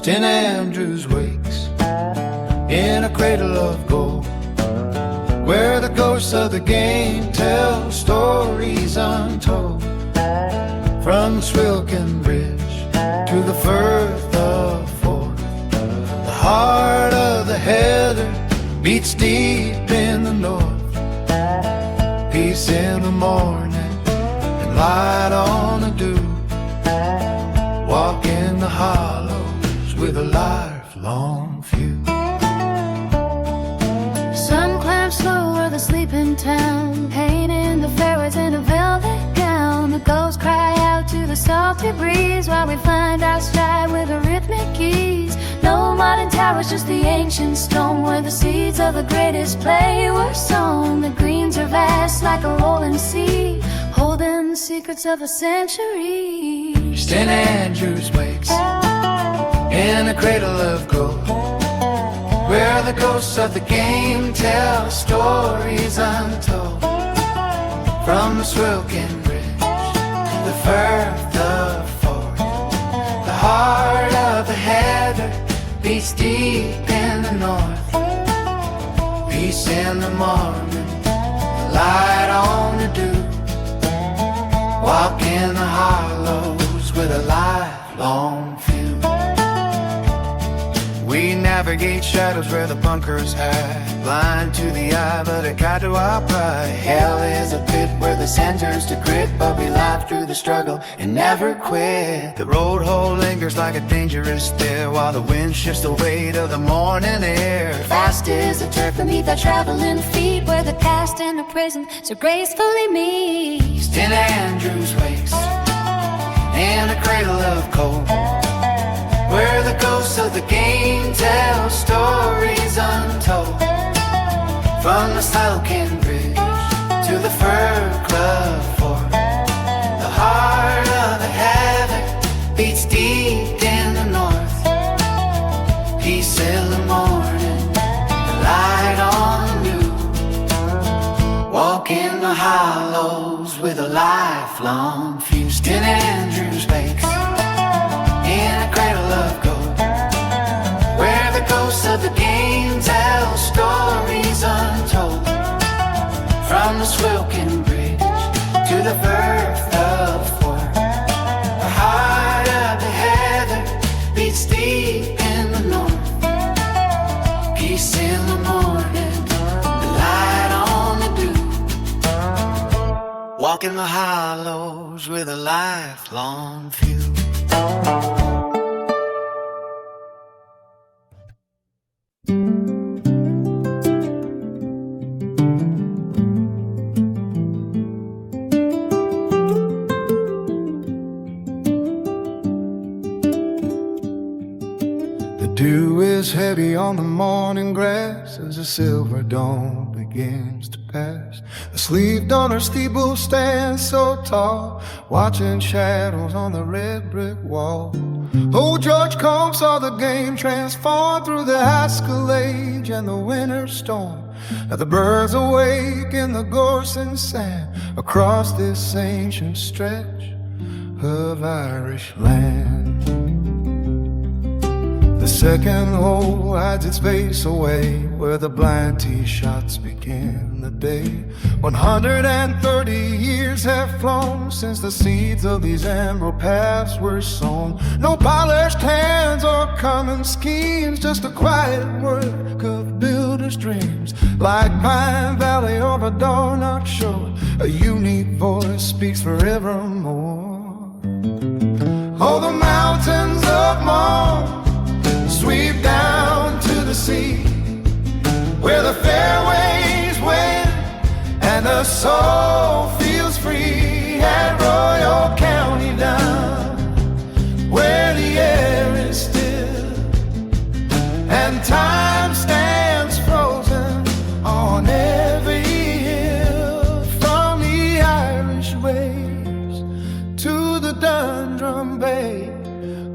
St. Andrews wakes in a cradle of gold, where the ghosts of the game tell stories untold. From the Swilcan Bridge to the Firth of Forth, the heart of the heather beats deep in the north. Peace in the morning and light on the dew, walk in the hollows with a lifelong view. Sun climbs slow o'er the sleeping town, painting the fairways in a velvet gown. The ghosts cry out to the salty breeze while we find our stride with a rhythmic ease. No modern towers, just the ancient stone where the seeds of the greatest play were sown. The greens are vast like a rolling sea, holding the secrets of a century. St. Andrews wakes in a cradle of gold, where the ghosts of the game tell stories untold. From the Swilcan Bridge to the Firth of Forth, the heart of the heather beats deep in the north. Peace in the morning, the light on the dew, walk in the hollows with a lifelong view. We navigate shadows where the bunkers hide, blind to the eye but a guide to our pride. Hell is a pit where the sand turns to grit, but we laugh through the struggle and never quit. The road hole lingers like a dangerous stare, while the wind shifts the weight of the morning air. Fast is the turf beneath our traveling feet, where the past and the present so gracefully meet. St. Andrews wakes in a cradle of cold, where the ghosts of the game tell stories untold. From the Swilcan Bridge to the Firth of Forth, the heart of the heather beats deep in the north. Peace in the morning, the light on the dew, walk in the hollows with a lifelong view. St. Andrews wakes in a cradle of gold, where the ghosts of the game tell stories untold. From the Swilcan Bridge to the Firth of Forth, the heart of the heather beats deep in the north. Peace in the morning, the light on the dew, walk in the hollows with a lifelong view. The dew is heavy on the morning grass as the silver dawn begins to pass. Asleep on her steeple stands so tall, watching shadows on the red brick wall. Old George Combe saw the game transform through the Haskell age and the winter storm. Now the birds awake in the gorse and sand across this ancient stretch of Irish land. The second hole hides its face away where the blind tee shots begin the day. 130 years have flown since the seeds of these emerald paths were sown. No polished hands or common schemes, just a quiet work of builders' dreams. Like Pine Valley or the Dornoch Shore, a unique voice speaks forevermore. Oh, the mountains of Mourne sweep down to the sea, where the fairways win and the soul feels free. At Royal County down, where the air is still and time stands frozen on every hill. From the Irish waves to the Dundrum Bay,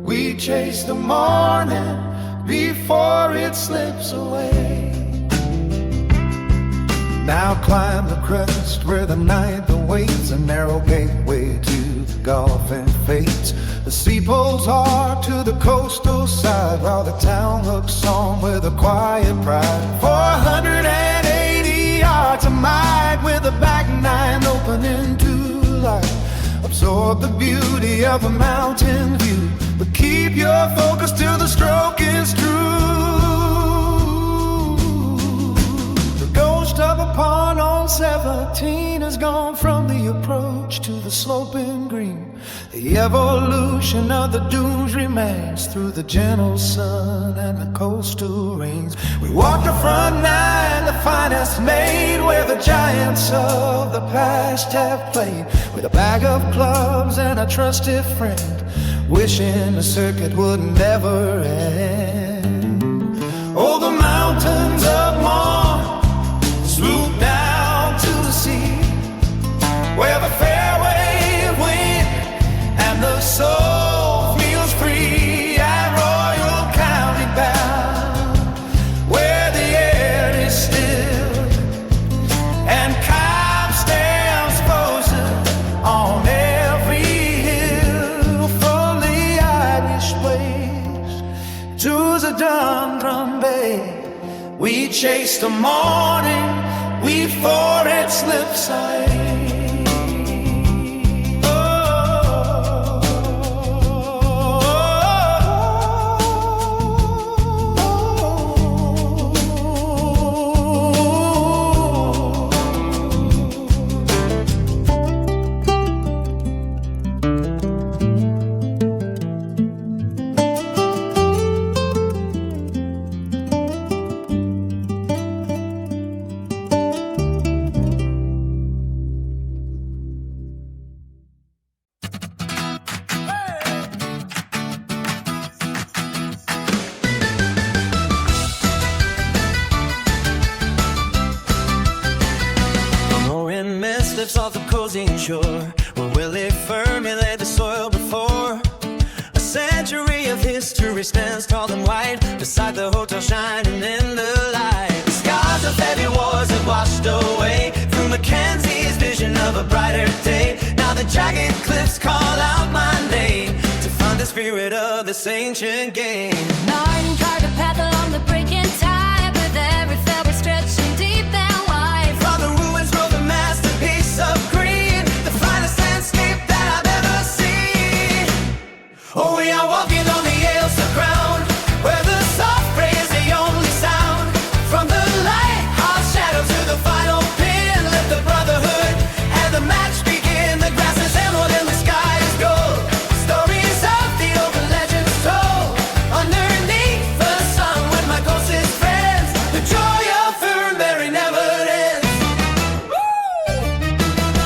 we chase the morning before it slips away. Now climb the crest where the night awaits, a narrow gateway to the golfing fates. The sea pulls hard to the coastal side, while the town looks on with a quiet pride. 480 yards a mile with a back nine opening to light. Absorb the beauty of a mountain view, but keep your focus till the stroke is true. The ghost of a pond on 17 has gone from the approach to the sloping green. The evolution of the dunes remains through the gentle sun and the coastal rains. We walk the front nine, the finest made, where the giants of the past have played, with a bag of clubs and a trusted friend, wishing the circuit would never end. Oh, the mountains of Mon swoop down to the sea, where the fairway wind and the soul feels free, at Royal County bound, where the air is still and calm stands frozen on every hill. From the Irish waves to the Dundrum Bay, we chase the morning, we for its lip side. Off the cozy shore, where Willie Fermi laid the soil before. A century of history stands tall and white beside the hotel, shining in the light. The scars of heavy wars have washed away through Mackenzie's vision of a brighter day. Now the jagged cliffs call out my name to find the spirit of this ancient game. Martin carved a path along the breaking tide, with every fairway stretching deep and wide. From the ruins grow the masterpiece of green, the finest landscape that I've ever seen. Oh, we are walking on the Ailsa ground, where the soft spray is the only sound. From the lighthouse shadow to the final pin, let the brotherhood and the match begin. The grass is emerald and the sky is gold, stories of the open legends told. Underneath the sun with my closest friends, the joy of Fernberry never ends.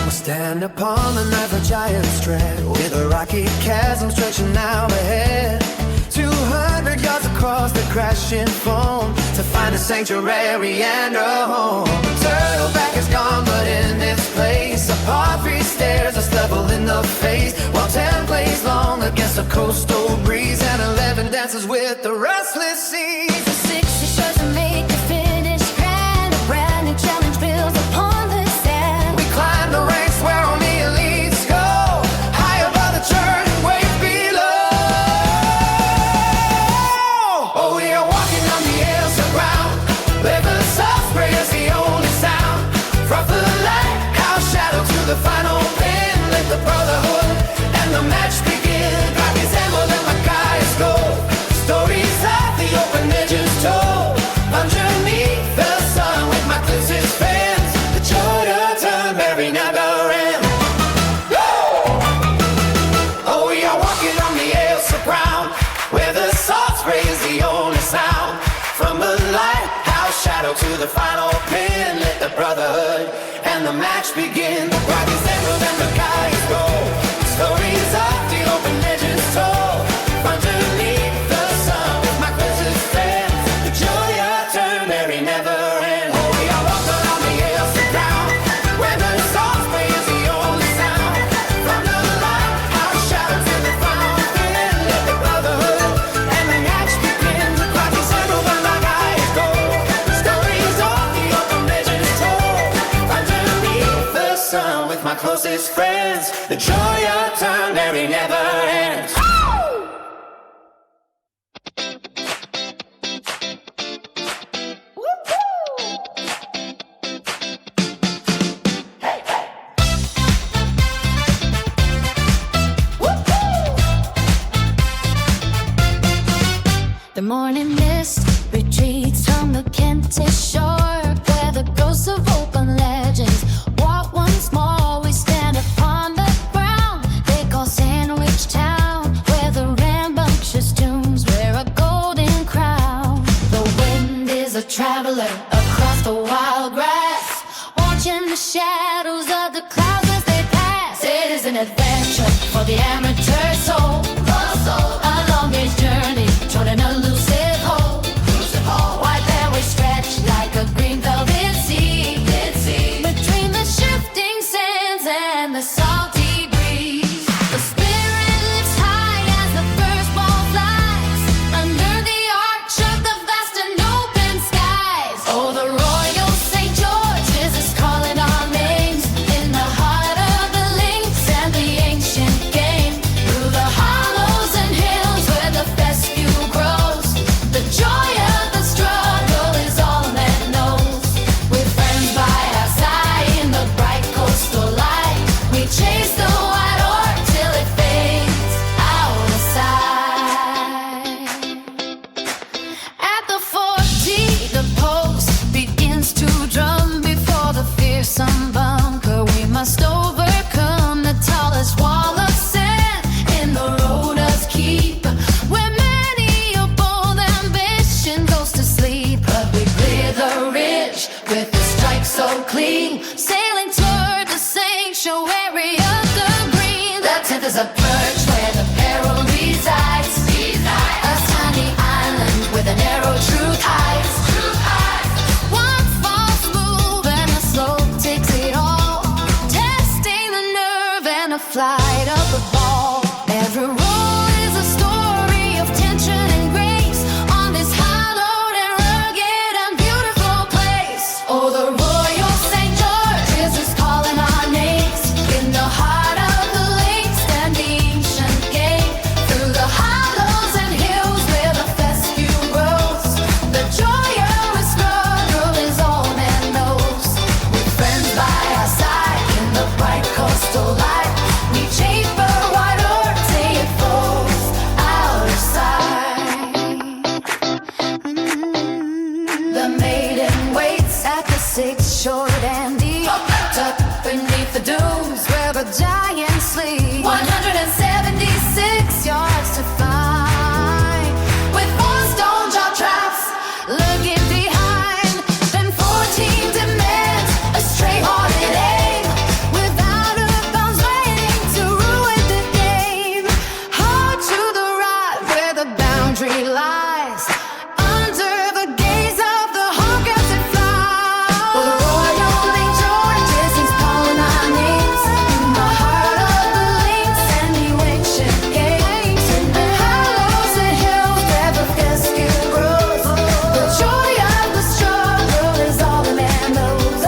We'll stand upon the knife of Giant's Tread, with a rocky chasm stretching out ahead. 200 yards across the crashing foam, to find a sanctuary and a home. Turtleback is gone, but in its place, a par 3 stares us level in the face, while 10 plays long against a coastal breeze, and 11 dances with the restless seas. The 60 shows that make the finish grand, a brand new challenge builds upon the sand. We climb the ranks where only elites go, high above the churning waves below. Oh, we are walking on the Ailsa ground, where the soft spray is the only sound. From the lighthouse shadow to the final pin, let the brotherhood and the match begin. Rocky's emerald and Mackay's gold, stories of the open edges told. Underneath the sun with my closest friends, the joy to turn Mary never ends. Oh, we are walking on the Ailsa ground, where the salt spray is the only sound. From the lighthouse shadow to the final pin, let the brotherhood and the match begin. Rocky's emerald and Mackay's gold, stories of the open legends told. Underneath the sun with my closest friends, the joy of Turnberry never ends. Oh, we are walking on the Ailsa ground, where the salt spray is the only sound. From the lighthouse shadow to the final pin, let the brotherhood and the match begin. Rocky's emerald and Mackay's gold, stories of the open legends told. Underneath the sun with my closest friends. The joy of ternary never ends. The morning mist retreats from the Kentish shore, where the ghosts of open legends walk once more. We stand upon the ground they call Sandwich Town, where the rambunctious tombs wear a golden crown. The wind is a traveler across the wild grass, watching the shadows of the clouds as they pass. It is an adventure for the amateur soul, a longest journey toward an elusive hope. Why there we stretch like a green velvet sea, between the shifting sands and the salty breeze. The spirit lifts high as the first ball flies, under the arch of the vast and open skies. Oh, the Royal St. George's is calling our names, in the heart of the links and the ancient game. Through the hollows and hills where the fescue grows, the joy of the struggle is all man knows. With friends by our side in the bright coastal light, we chase the white orc till it fades out of sight. At the 40, the post begins to drum before the fearsome bunker. We must overcome the tallest wall of sand in the Rhoda's Keep, where many a bold ambition goes to sleep. But we clear the ridge with the strike so clean, sailing toward the sanctuary of the green. The 10th is a perch where the peril resides, a tiny island with a narrow true eyes. One false move and the slope takes it all, testing the nerve and a flight of the ball. Every roll is a story of tension and grace on this hallowed and rugged and beautiful place. Oh, the Royal St. George's is calling our names, in the heart of the links and the ancient gate. Through the hollows and hills where the fescue grows, the joy of the struggle is all man knows. With friends by our side in the bright coastal light, we chase the white orc till it falls out of sight. The maiden waits at the 6th short Andy, tucked beneath the dunes where the giants sleep. 176 yards to find, with 4 stone jaw traps lurking behind. Then 14 demands a straight-hearted aim, without a bounds waiting to ruin the game. Hard to the right where the boundary lies, under the gaze of the hawk as it flies. The Royal St. George's is calling our names, in the heart of the links and the ancient games. In the hollows and hills where the fescue grows, the joy of the struggle is all the man knows.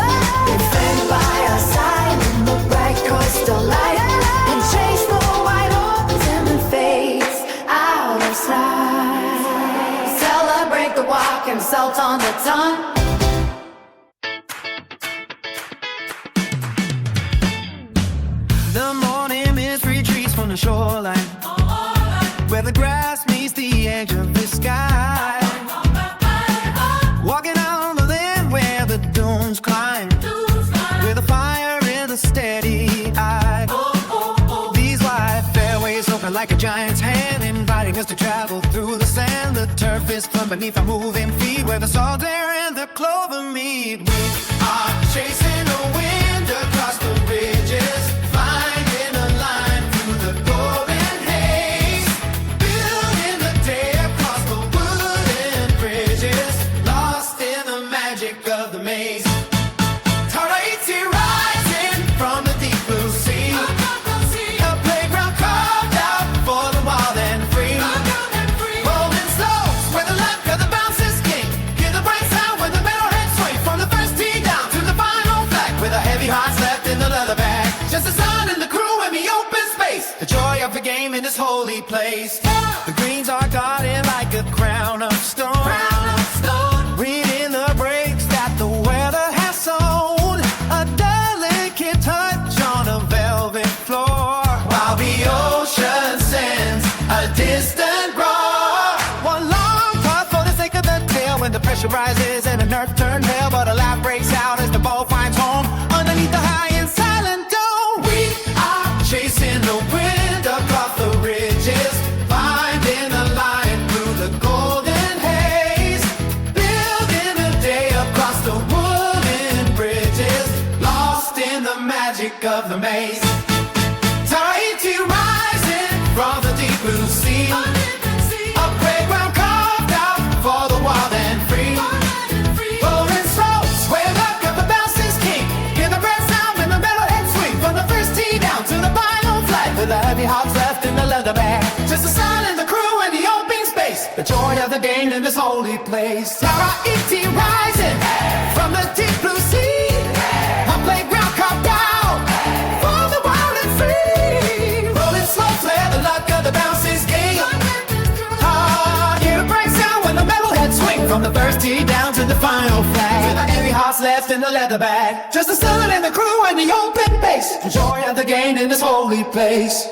With friends by our side in the bright coastal light, and chase the white orc till it fades out of sight. Celebrate the walk and salt on the tongue. The morning mist retreats from the shoreline, where the grass meets the edge of the sky. Walking on the limb where the dunes climb, with a fire in the steady eye. These wide fairways open like a giant's hand, inviting us to travel through the sand. The turf is firm beneath our moving feet, where the salt air and the clover meet. We are chasing the wind across the ridges, finding a line through the golden haze, building the day across the wooden bridges, lost in the magic of the maze. Tahiti rising from the deep blue sea, a playground carved out for the wild and free. Rolling slow, where the life of the bounces king, hear the bright sound when the metalheads sway from the first magic of the maze. Tahiti rising from the deep blue sea. A playground carved out for the wild and free. Rolling slopes where luck of the bounces king. Hear the breath sound when the metalhead swing. From the first tee down to the final flight. With the heavy hearts left in the leather bag. Just the sun and the crew and the open space. The joy of the game in this holy place. Tahiti rising from the deep blue sea. A playground carved out for the wild and free. Rolling slopes where the luck of the bounces king. Hear the break sound when the metalhead swing. From the first tee down to the final flag. With the heavy hearts left in the leather bag. Just the sun and the crew and the open base. The joy of the game in this holy place.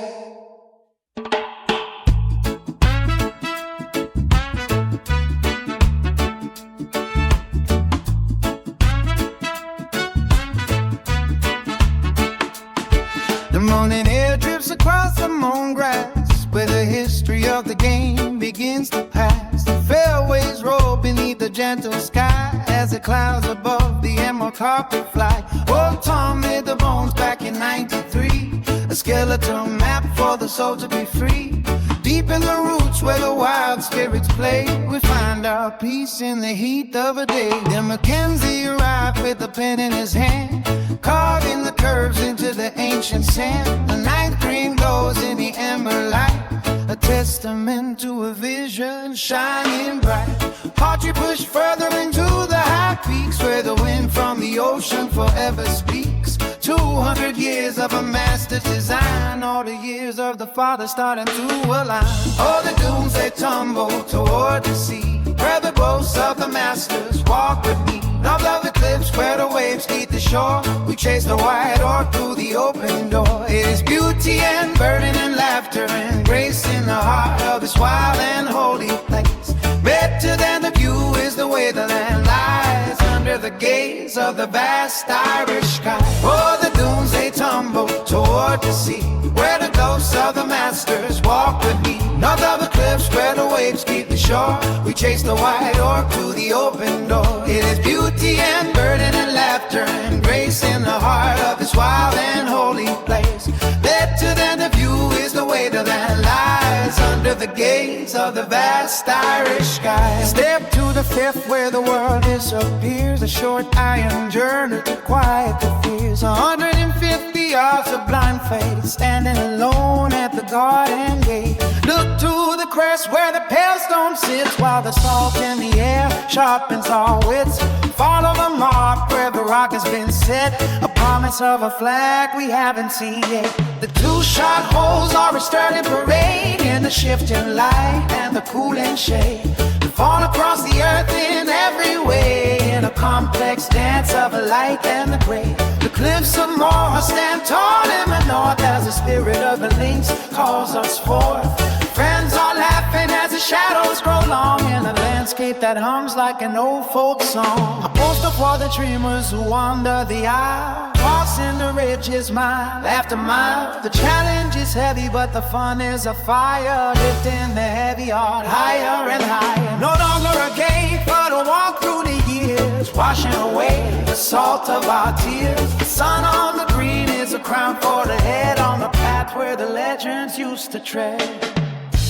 The morning air drifts across the mown grass, where the history of the game begins to pass. The fairways roll beneath the gentle sky, as the clouds above the emerald carpet fly. Old Tom made the bones back in '93, a skeleton map for the soul to be free. Deep in the roots where the wild spirits play, we find our peace in the heat of a day. Then Mackenzie arrived with a pen in his hand, carving the curves into the ancient sand. The night green glows in the ember light, a testament to a vision shining bright. Partridge pushed further into the high peaks, where the wind from the ocean forever speaks. 200 years of a master's design, all the years of the father starting to align. All the dunes they tumble toward the sea, where the ghosts of the masters walk with me. Love the cliffs where the waves meet the shore. We chase the white orc through the open door. It is beauty and burden and laughter and grace in the heart of this wild and holy place. Better than the view is the way the land lies, under the gaze of the vast Irish sky. Oh, the dunes they tumble toward the sea, where the ghosts of the masters walk with me. North of the cliffs where the waves keep the shore. We chase the white orc through the open door. It is beauty and burden and laughter and grace in the heart of this wild and holy place. Better than the view is the way the land lies, under the gaze of the vast Irish sky. Step to the fifth where the world disappears, a short iron journey to quiet the fears. 150 yards of blind faith, standing alone at the garden gate. Look to the crest where the pale stone sits, while the salt in the air sharpens our wits. Follow the mark where the rock has been set, a promise of a flag we haven't seen yet. The two-shot holes are a sturdy parade in the shifting light and the cooling shade. We fall across the earth in every way, in a complex dance of the light and the gray. The cliffs of Moher stand tall in the north, as the spirit of the lynx calls us forth. Friends are laughing as the shadows grow long, in a landscape that hums like an old folk song. A poster for the dreamers who wander the aisle, crossing the ridges mile after mile. The challenge is heavy, but the fun is a fire, lifting the heavy heart higher and higher. No longer a gate, but a walk through the years, washing away the salt of our tears. The sun on the green is a crown for the head, on the path where the legends used to tread.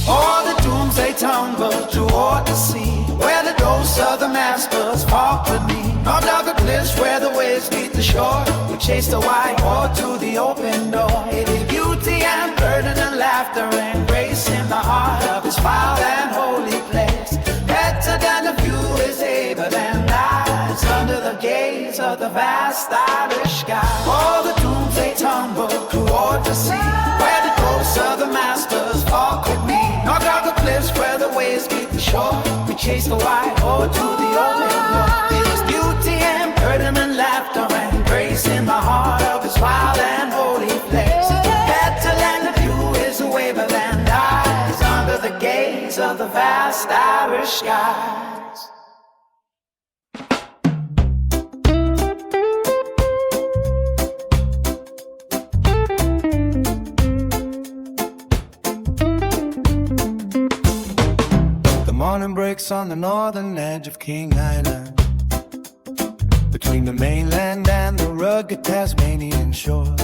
All the dunes they tumble toward the sea, where the ghosts of the masters walk with me. Up down the cliffs where the waves meet the shore. We chase the white orc to the open door. It is beauty and burden and laughter and grace in the heart of this wild and holy place. Better than the view is able than lies, under the gaze of the vast Irish sky. All the dunes they tumble toward the sea, where the ghosts of the masters walk with me. Knock out the cliffs where the waves meet the shore. We chase the white orc to the open door. It is beauty and burden and laughter and grace in the heart of this wild and holy place. Better than the view is the way the land dies, under the gaze of the vast Irish skies. Morning breaks on the northern edge of King Island, between the mainland and the rugged Tasmanian shore.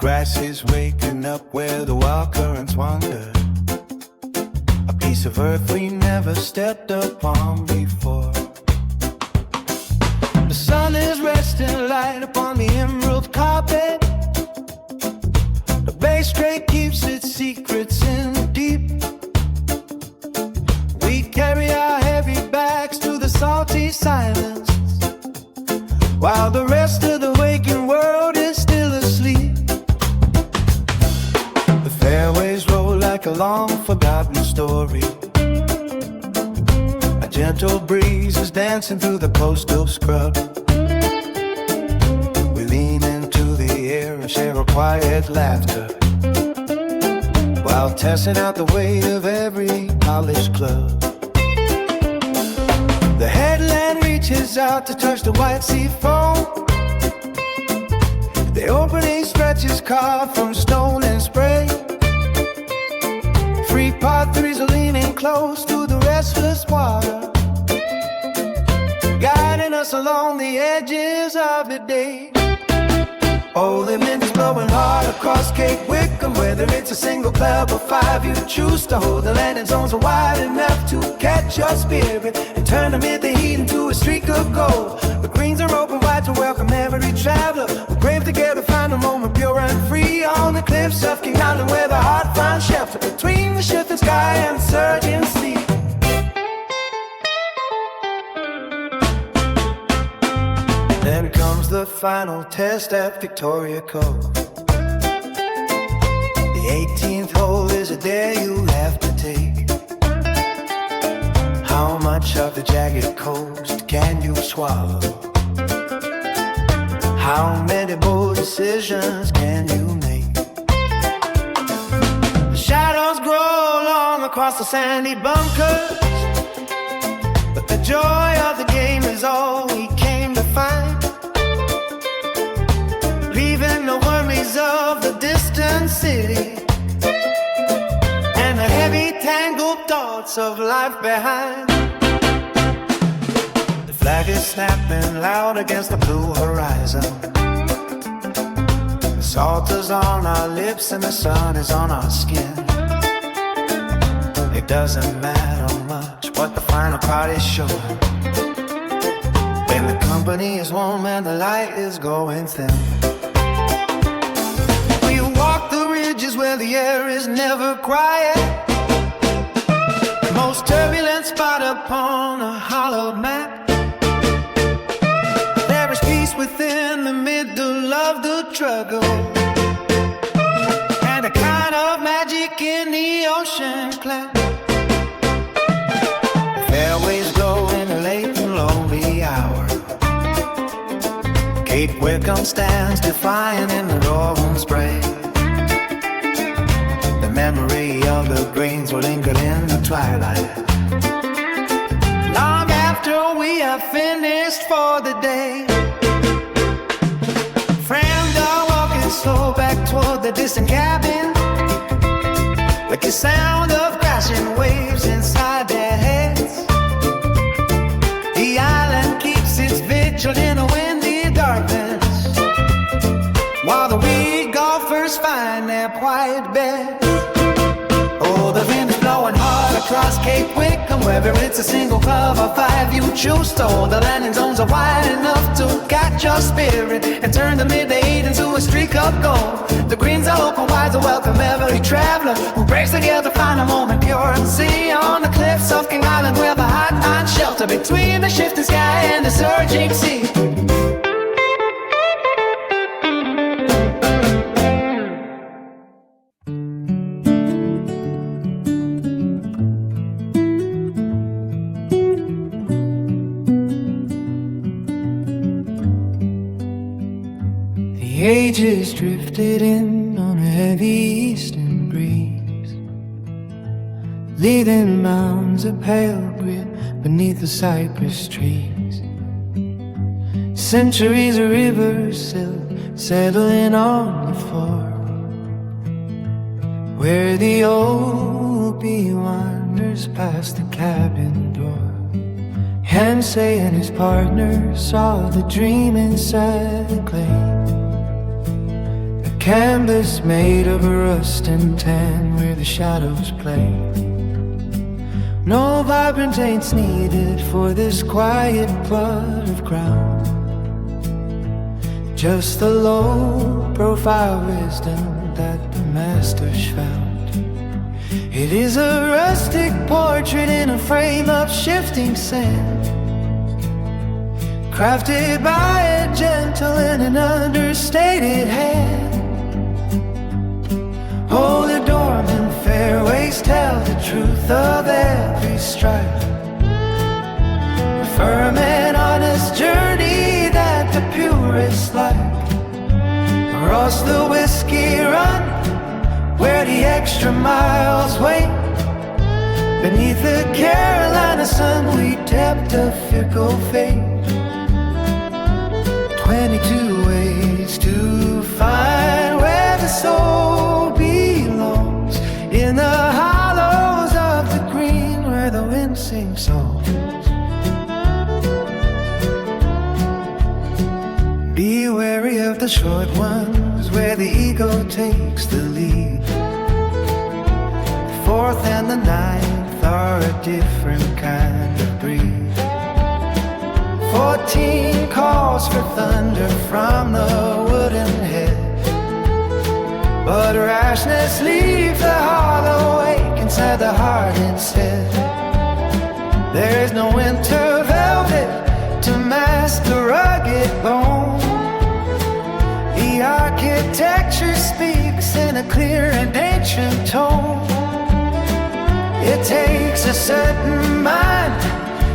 Grass is waking up where the wild currents wander. A piece of earth we never stepped upon before. The sun is resting light upon the emerald carpet. The Bay Strait keeps its secrets in the deep. We carry our heavy bags to the salty silence, while the rest of the waking world is still asleep. The fairways roll like a long forgotten story. A gentle breeze is dancing through the coastal scrub. We lean into the air and share a quiet laughter, while testing out the weight of every polished club. The headland reaches out to touch the white sea foam. The opening stretches carved from stone and spray. Free par threes are leaning close to the restless water, guiding us along the edges of the day. Oh, the wind is blowing hard across Cape Wickham. Whether it's a single club or five, you choose to hold. The landing zones are wide enough to catch your spirit and turn amid the heat into a streak of gold. The greens are open wide to welcome every traveler. We brave together, find a moment pure and free on the cliffs of King Island, where the heart finds shelter between the shifting sky and the surging sea. Then comes the final test at Victoria Cove. The 18th hole is a dare you have to take. How much of the jagged coast can you swallow? How many bold decisions can you make? The shadows grow long across the sandy bunkers, but the joy of the game is all we came to find. Leaving the worries of the distant city and the heavy tangled thoughts of life behind. The flag is snapping loud against the blue horizon. The salt is on our lips and the sun is on our skin. It doesn't matter much what the final card is showing, when the company is warm and the light is going thin. We walk the ridges where the air is never quiet, the most turbulent spot upon a hollowed map. There is peace within the middle of the struggle, and a kind of magic in the ocean clap. The fairways go in a late and lonely hour. Cape Wickham stands defiant in the roaring spray. The memory of the greens will linger in the twilight, long after we have finished for the day. Friends are walking slow back toward the distant cabin, with the sound of crashing waves inside their heads. The island keeps its vigil in a windy darkness, while the wee golfers find their quiet beds. Oh, the wind is blowing hard across Cape Wickham. Whether it's a single club or five, you choose to hold. The landing zones are wide enough to catch your spirit and turn the midday into a streak of gold. The greens are open wide to welcome every traveler who breaks together, find a moment pure and see on the cliffs of King Island, where the heart finds shelter between the shifting sky and the surging sea. The ages drifted in on a heavy eastern breeze, leaving mounds of pale grit beneath the cypress trees. Centuries of rivers still settling on the floor, where the old bee wanders past the cabin door. Hensei and his partner saw the dream inside the clay. Canvas made of rust and tan where the shadows play. No vibrant taints needed for this quiet plot of ground. Just the low-profile wisdom that the masters found. It is a rustic portrait in a frame of shifting sand, crafted by a gentle and an understated hand. Oh, the dormant fairways tell the truth of every stripe. A firm and honest journey that the purest like. Across the whiskey run, where the extra miles wait. Beneath the Carolina sun, we tempt a fickle fate. 22 ways to find where the soul belongs. In the hollows of the green, where the wind sings songs. Be wary of the short ones, where the ego takes the lead. The fourth and the ninth are a different kind of breed. 14 calls for thunder from the wooden head, but rashness leaves the heart awake inside the heart instead. There is no winter velvet to mask the rugged bone. The architecture speaks in a clear and ancient tone. It takes a certain mind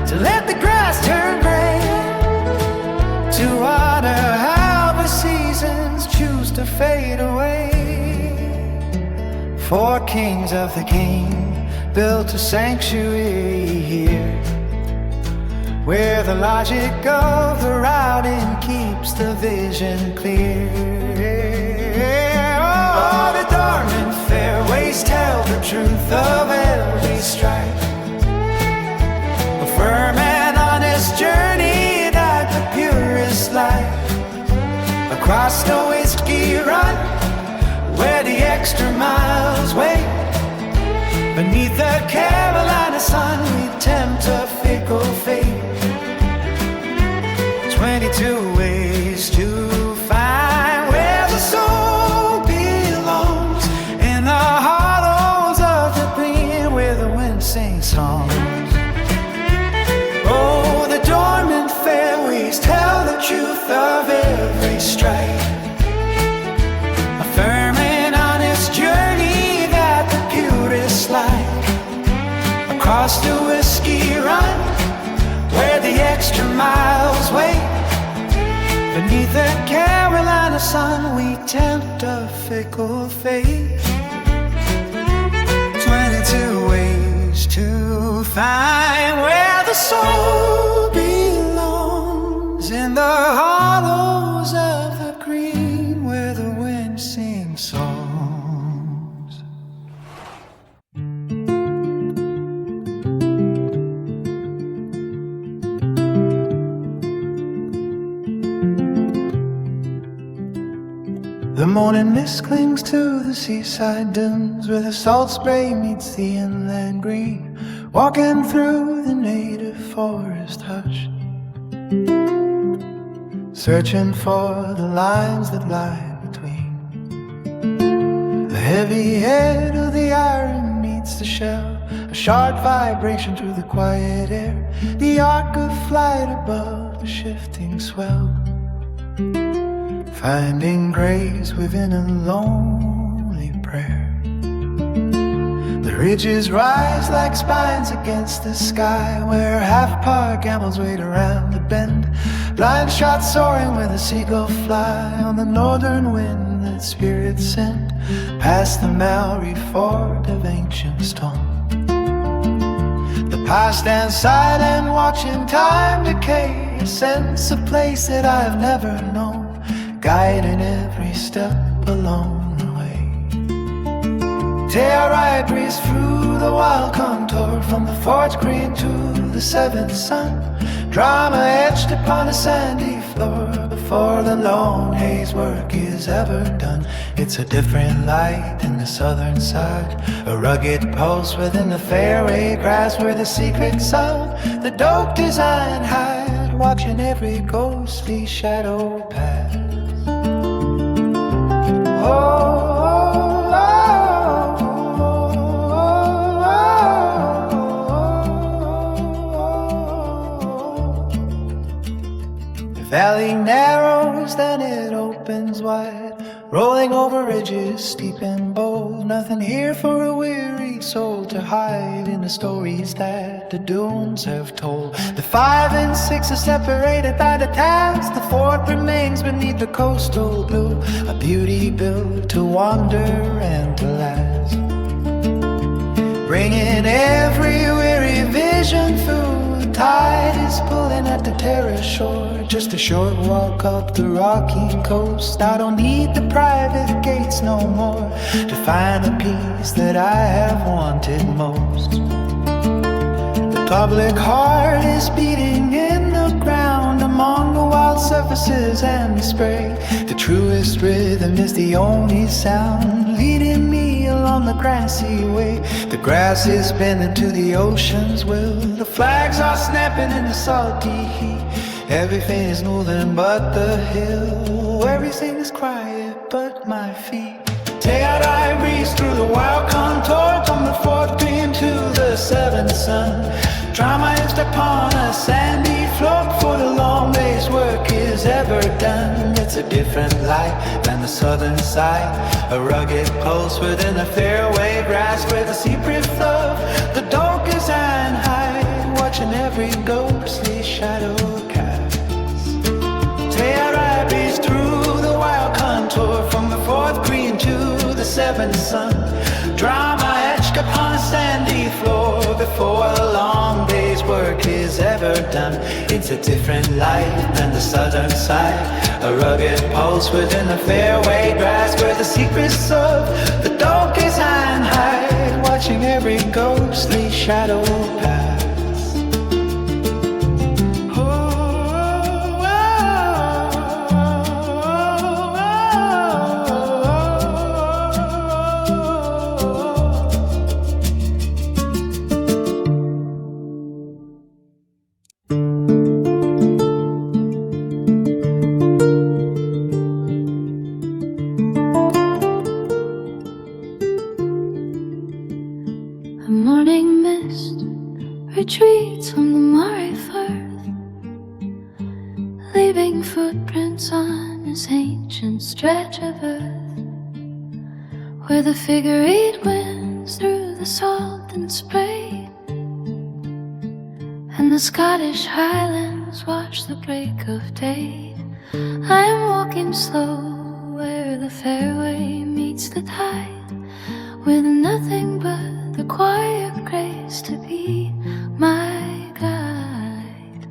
to let the grass turn gray, to honor how the seasons choose to fade away. 4 kings of the king built a sanctuary here, where the logic of the routing keeps the vision clear. Oh, the dormant fairways tell the truth of every stripe. A firm and honest journey that the purest life. Across the whiskey run, where the extra miles wait. Beneath the Carolina sun, we tempt a fickle fate. 22 ways to find where the soul belongs. In the hollows of the green, where the wind sings songs. Oh, the dormant fairways tell the truth of every stripe. A firm and honest journey that the purest like. Across the whiskey run, where the extra miles wait. Beneath the Carolina sun, we tempt a fickle fate. 22 ways to find where the soul belongs. In the hollows of the green, where the wind sings songs. The morning mist clings to the seaside dunes, where the salt spray meets the inland green. Walking through the native forest hush, searching for the lines that lie between. The heavy head of the iron meets the shell, a sharp vibration through the quiet air. The arc of flight above the shifting swell, finding grace within a lonely prayer. The ridges rise like spines against the sky, where half-par gambles wait around the bend. Blind shots soaring where the seagulls fly on the northern wind that spirits send, past the Maori fort of ancient stone. The past stands silent, watching time decay, a sense of place that I have never known, guiding every step along the way. Tear right breeze through the wild contour, from the fort's green to the seventh sun, Drama etched upon a sandy floor before the lone haze work is ever done. It's a different light in the southern side, a rugged pulse within the fairway grass where the secrets of the dope design hide, watching every ghostly shadow pass. The valley narrows, then it opens wide, rolling over ridges steep and bold. Nothing here for a weary soul to hide in the stories that the dunes have told. The 5 and 6 are separated by the towns, the 4th remains beneath the coastal blue, a beauty built to wander and to last, bringing every weary vision through. The tide is pulling at the terrace shore, just a short walk up the rocky coast. I don't need the private gates no more to find the peace that I have wanted most. The public heart is beating in the ground among the wild surfaces and the spray. The truest rhythm is the only sound leading me along the grassy way. The grass is bending to the ocean's will, the flags are snapping in the salty heat. Everything is moving but the hill, everything is quiet but my feet. Tear-eye breeze through the wild contour, from the 4th green to the 7th sun. Drama etched upon a sandy floor before the long day's work is ever done. It's a different light than the southern side, a rugged pulse within the fairway grass where the secret flow, the dark is and hide, watching every ghostly shadow cast. Tear-eye breeze through the wild contour, from the 4th green to the 7th sun. Drama etched upon a sandy floor before a long day's work is ever done. It's a different light than the southern side, a rugged pulse within the fairway grass where the secrets of the dark is and hide, watching every ghostly shadow pass. A morning mist retreats from the Murray Firth, leaving footprints on this ancient stretch of earth, where the figure-eight winds through the salt and spray, and the Scottish Highlands watch the break of day. I am walking slow where the fairway meets the tide, with nothing but the quiet grace to be my guide.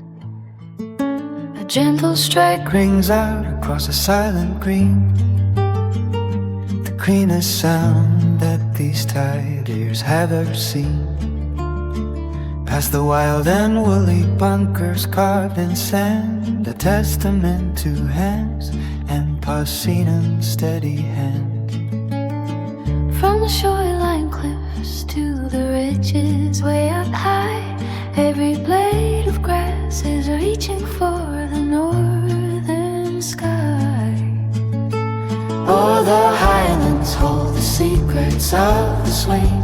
A gentle strike Rings out across a silent green, the cleanest sound that these tide ears have ever seen. Past the wild and woolly bunkers carved in sand, a testament to hands and Parsinan's steady hand. from the shoreline cliffs to the ridges way up high. Every blade of grass is reaching for the northern sky. Oh, the highlands hold the secrets of the swing,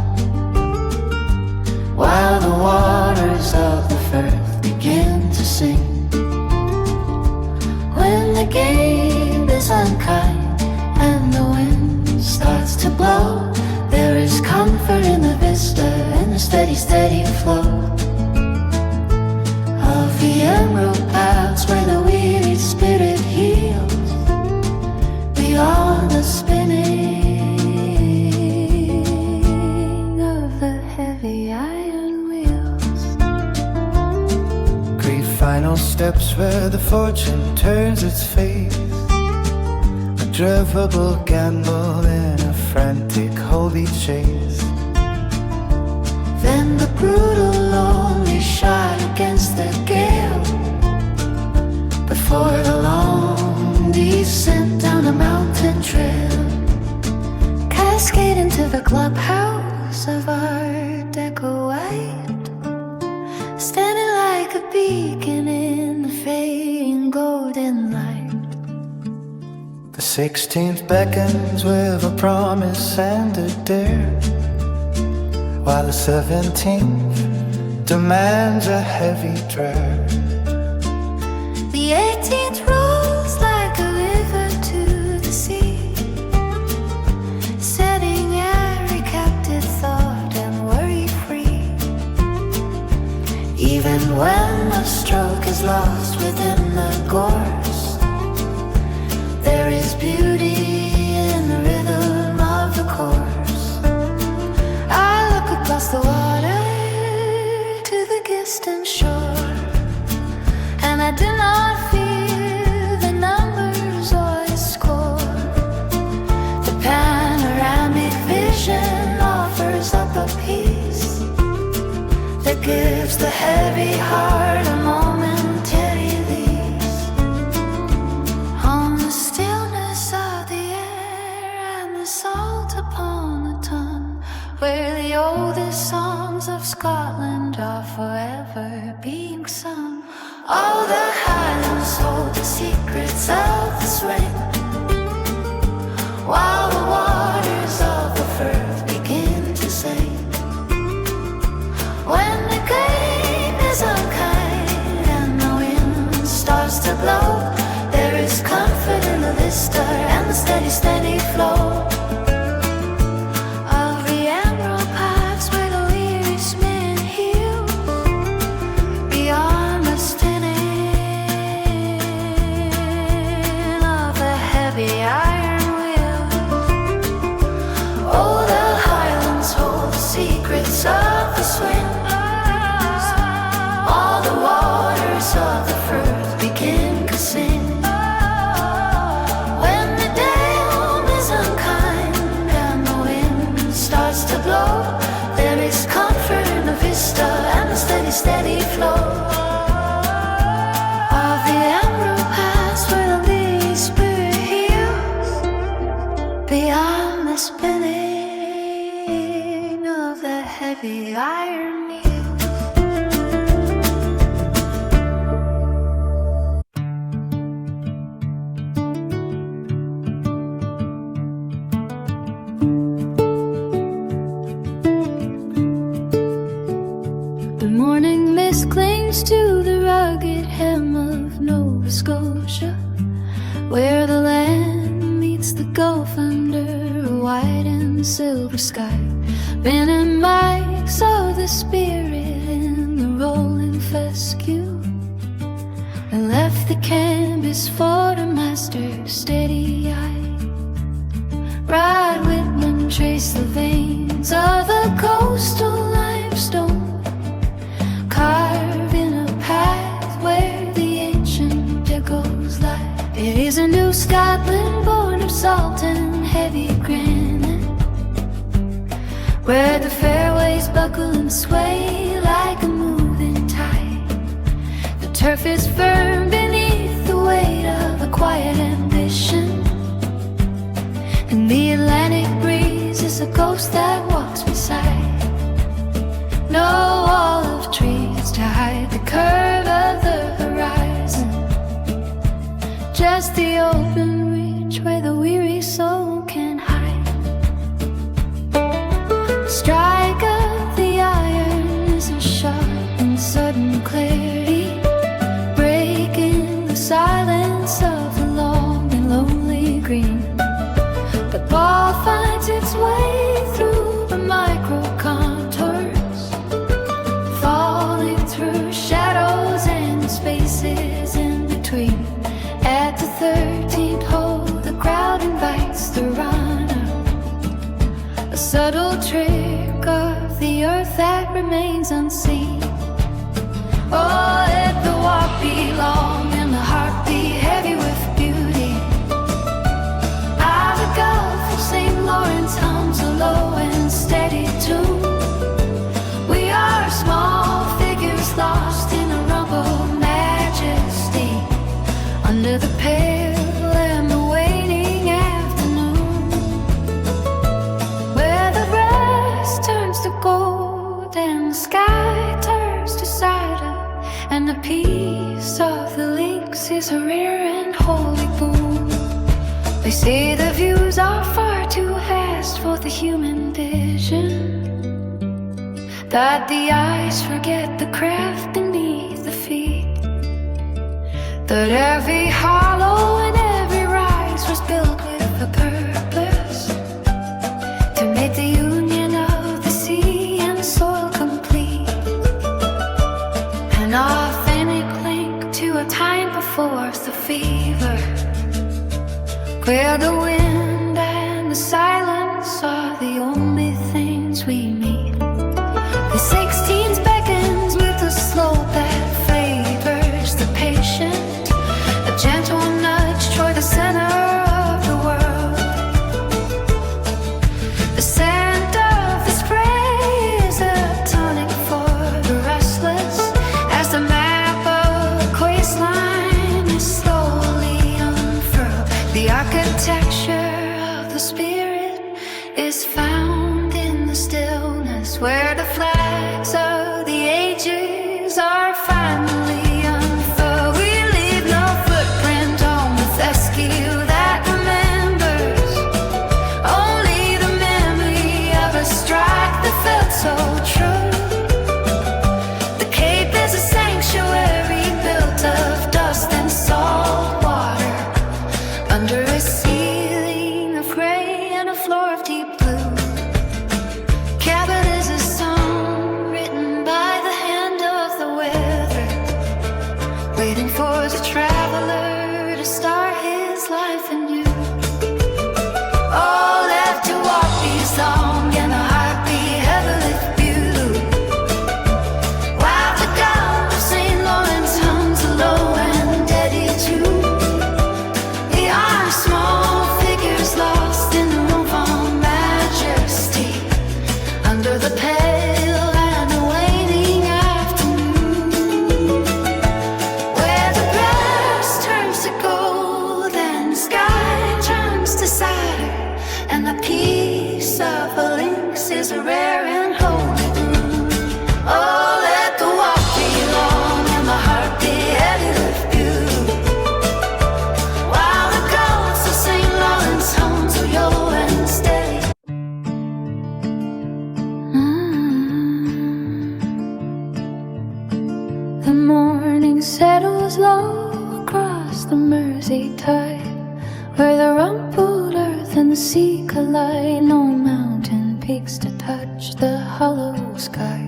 while the waters of the Firth begin to sing. When the game is unkind and the wind starts to blow, there is comfort in the vista and the steady, steady flow of the emerald paths where the weary spirit heals beyond the spinning of the heavy iron wheels. Great final steps where the fortune turns its face, a dreadful gamble in a frantic holy chase. Then the brutal lonely shot against the gale, for the long descent down a mountain trail, cascade into the clubhouse of Art Deco white, standing like a beacon in the fading golden light. The 16th beckons with a promise and a dare, while the 17th demands a heavy prayer. The 18th rolls like a river to the sea, setting every captive thought and worry-free. Even when the stroke is lost within the gorse, there is beauty in the rhythm of the chorus. I look across the water to the distant shore, and I do not fear the numbers or the score. The panoramic vision offers up a peace that gives the heavy heart a momentary release. On the stillness of the air and the salt upon the tongue, where the oldest songs of Scotland are forever being sung. All the Highlands hold the secrets of the swing, while the waters of the Firth begin to sing. When the game is unkind and the wind starts to blow, there is comfort in the vista and the steady, steady flow of the emerald paths where the weary smith heals beyond the stinning of the heavy iron wheel. Oh, the Highlands hold the secrets of the swing. All the waters of the Firth begin to sing. When the dam is unkind and the wind starts to blow, there is comfort in the vista and the steady, steady flow of the emerald paths where the lily spirit heals beyond the spinning of the heavy iron wheel. The morning mist clings to the rugged hem of Nova Scotia, where the land meets the gulf under a white and silver sky. Venom mics of the spirit in the rolling fescue, and left the canvas for the master's steady eye. Ride Whitman trace the veins of the coastal limestone, carved in a path where the ancient echoes lie. It is a new Scotland born of salt and heavy granite, where the fairways buckle and sway like a moving tide. The turf is firm beneath the weight of a quiet ambition, and the Atlantic breeze is a ghost that walks beside. No wall of trees to hide the curve of the horizon, just the open reach where the weary soul can hide. Strike of the iron is a sharp and sudden clarity, breaking the silence of the long and lonely green. The ball finds its way through the micro contours, falling through shadows and spaces in between. At the 13th hole, the crowd invites the runner, a subtle trick of the earth that remains unseen. Oh, let the walk be long and the heart be heavy with beauty. Out of the Gulf of St. Lawrence hums a low and steady tune. We are small figures lost in a rumble majesty, the pale and the waning afternoon, where the grass turns to gold and the sky turns to cider, and the peace of the links is a rare and holy boon. They say the views are far too vast for the human vision, that the eyes forget the craft beneath the feet, that every hollow and every rise was built with a purpose, to make the union of the sea and the soil complete, an authentic link to a time before the fever, where the wind and the silence are the only things we meet. The 16th beckons with a slope that favors the patient, a gentle nudge toward the center of the world. The scent of the spray is a tonic for the restless, as the map of the coastline is slowly unfurled. The architecture of the spirit is found in the stillness, where the flags of the ages are finally unfurled. We leave no footprint on the fescue that remembers, only the memory of a strike that felt so true. The Cape is a sanctuary built of dust and salt water, under a ceiling of gray and a floor of deep blue. Cabot is a song written by the hand of the weather, waiting for the traveler to start his life anew. All left to walk these long and the heart be heavy with blue, while the Gulf of St. Lawrence hums low and steady too. We are small figures lost in the room for majesty, under the pale and the waning afternoon, where the grass turns to gold and the sky turns to cider, and the peace of the links is a rare and holy boon. Oh, let the walk be long and the heart be heavy with you, while the gulfs of St. Lawrence hums low and steady. The morning settles low across the Mersey tide, where the rumpled earth and the sea collide. No mountain peaks to touch the hollow sky,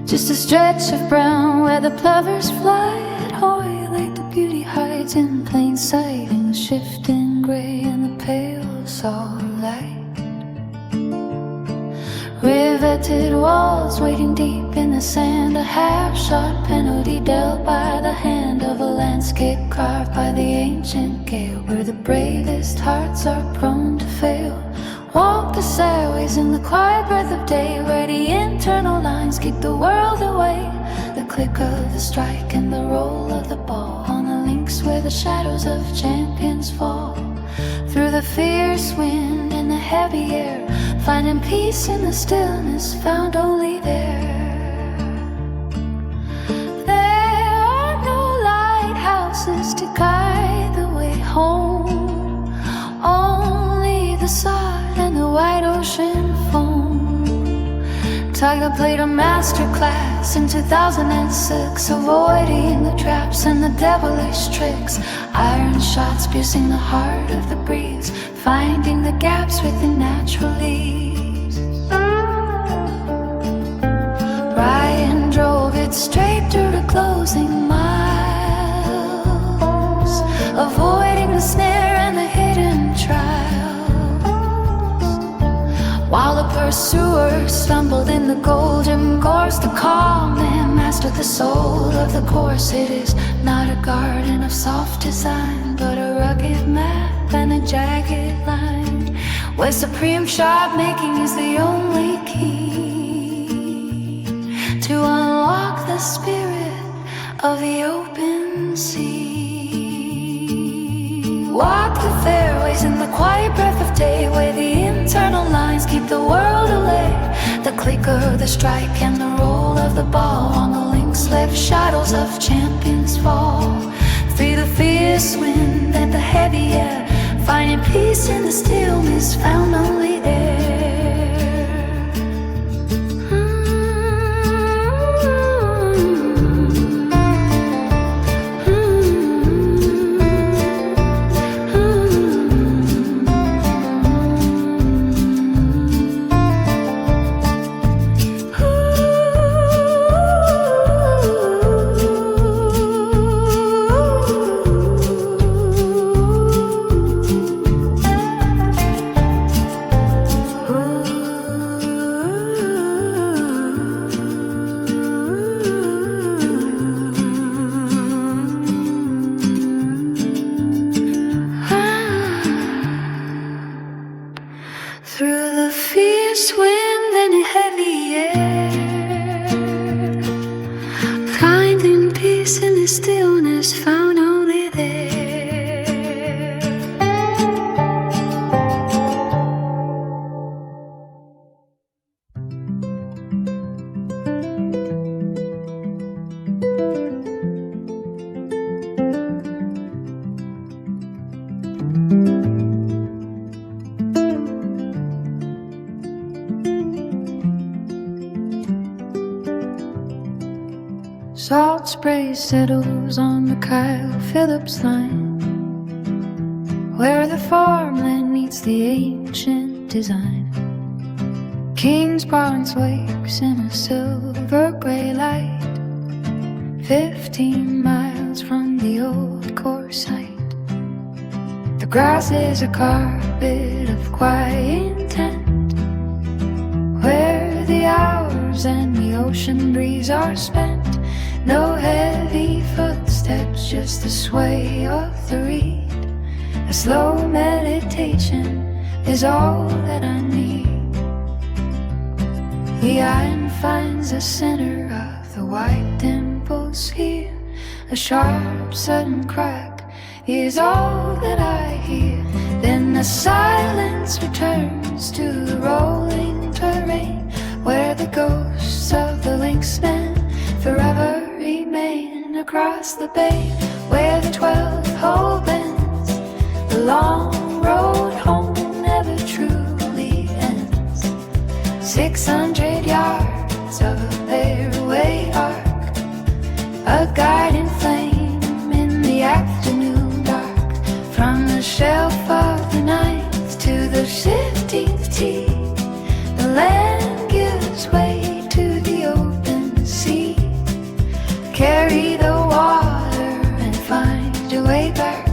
just a stretch of brown where the plovers fly at Hoylake. The beauty hides in plain sight in the shifting gray and the pale salt light. Riveted walls waiting deep in the sand, a half-shot penalty dealt by the hand of a landscape carved by the ancient gale, where the bravest hearts are prone to fail. Walk the sideways in the quiet breath of day, where the internal lines keep the world away. The click of the strike and the roll of the ball on the links, where the shadows of champions fall. Through the fierce wind and the heavy air, finding peace in the stillness found only there. There are no lighthouses to guide the way home, only the sod and the white ocean foam. Tiger played a masterclass in 2006, avoiding the traps and the devilish tricks. Iron shots piercing the heart of the breeze, finding the gaps within natural leaves. Ryan drove it straight through the closing miles, avoiding the snare and the hidden trials, while the pursuer stumbled in the golden course. The calm man mastered the soul of the course. It is not a garden of soft design, but a rugged map and a jagged line, where supreme sharp making is the only key to unlock the spirit of the open sea. walk the fairways in the quiet breath of day, where the internal lines keep the world away. The click of the strike and the roll of the ball on the links left shadows of champions fall. Through the fierce wind and the heavy air, finding peace in the stillness found only there. Through the fierce wind and the heavy air, finding peace in the stillness found only there. Salt spray settles on the Kyle Phillips line, where the farmland meets the ancient design. Kings Barnes wakes in a silver gray light, 15 miles from the old course site. The grass is a carpet of quiet intent, where the hours and the ocean breeze are spent. No heavy footsteps, just the sway of the reed. A slow meditation is all that I need. The iron finds the center of the white dimples here. A sharp sudden crack is all that I hear. Then the silence returns to the rolling terrain, where the ghosts of the linksmen forever remain. Across the bay, where the 12-hole bends, the long road home never truly ends. 600 yards of a fairway arc, a guiding flame in the afternoon dark. From the shelf of the ninth to the 15th tee, the land gives way to the open sea. Carry the water and find your way back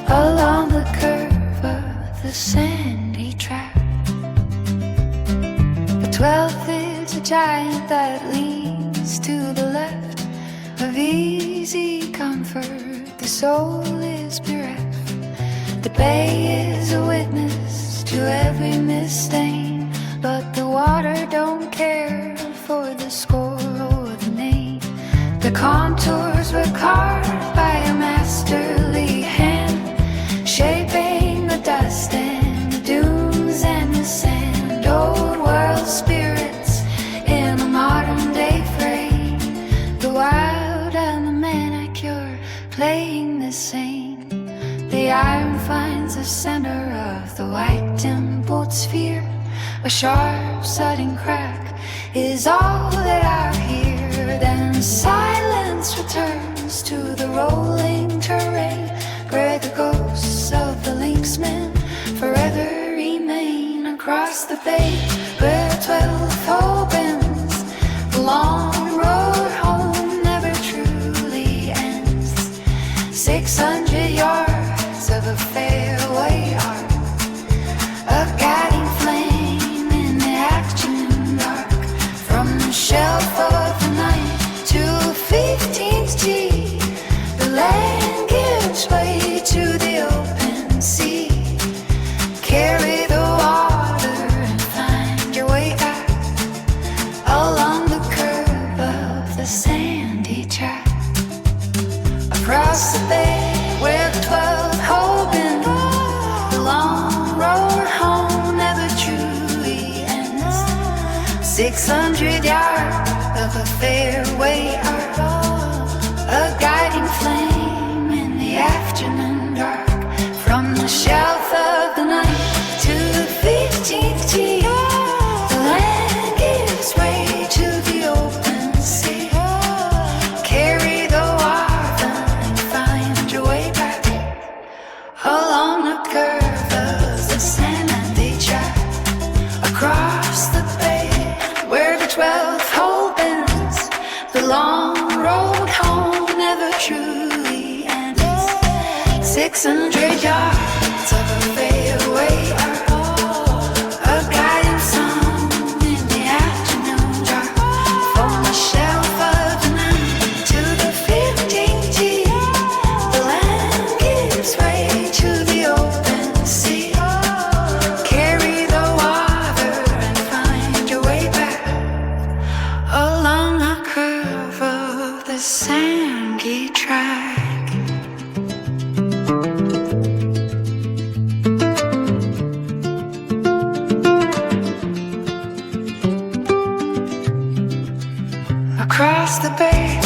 along the curve of the sandy track. The 12th is a giant that leans to the left, of easy comfort the soul is bereft. The bay is a witness to every misstain, but the water don't care for the score or the name. The contours were carved by a masterly hand, shaping the dust and the dunes and the sand. Old world spirits in a modern day frame, the wild and the manicure playing the same. The iron finds the center of the white dimpled sphere. A sharp sudden crack is all that I hear. Then silence returns to the rolling terrain, where the ghosts of the linksmen forever remain. Across the bay, where 12 opens, the long road home never truly ends. 600 yards of a fairway arc, a guiding flame in the afternoon dark. From the shelf of the night to 15th tee, the land gives way to the open sea. Carry the water and find your way back along the curve of the sandy track. Across the bay, where the 12 holes 600 yards of a fairway are a guiding flame in the afternoon dark. From the shelf of the night to the 15th tee, the land gives way to the open sea. Carry the water and find your way back along the curve of the sandy track, across the bay where the 12th hole bends. The long road home never truly ends. 600 yards of a fairway are a guiding song in the afternoon dark. From the shelf of the night to the 15th tee, the land gives way to the open sea. Carry the water and find your way back along the curve of the Sanghi track. Across the bay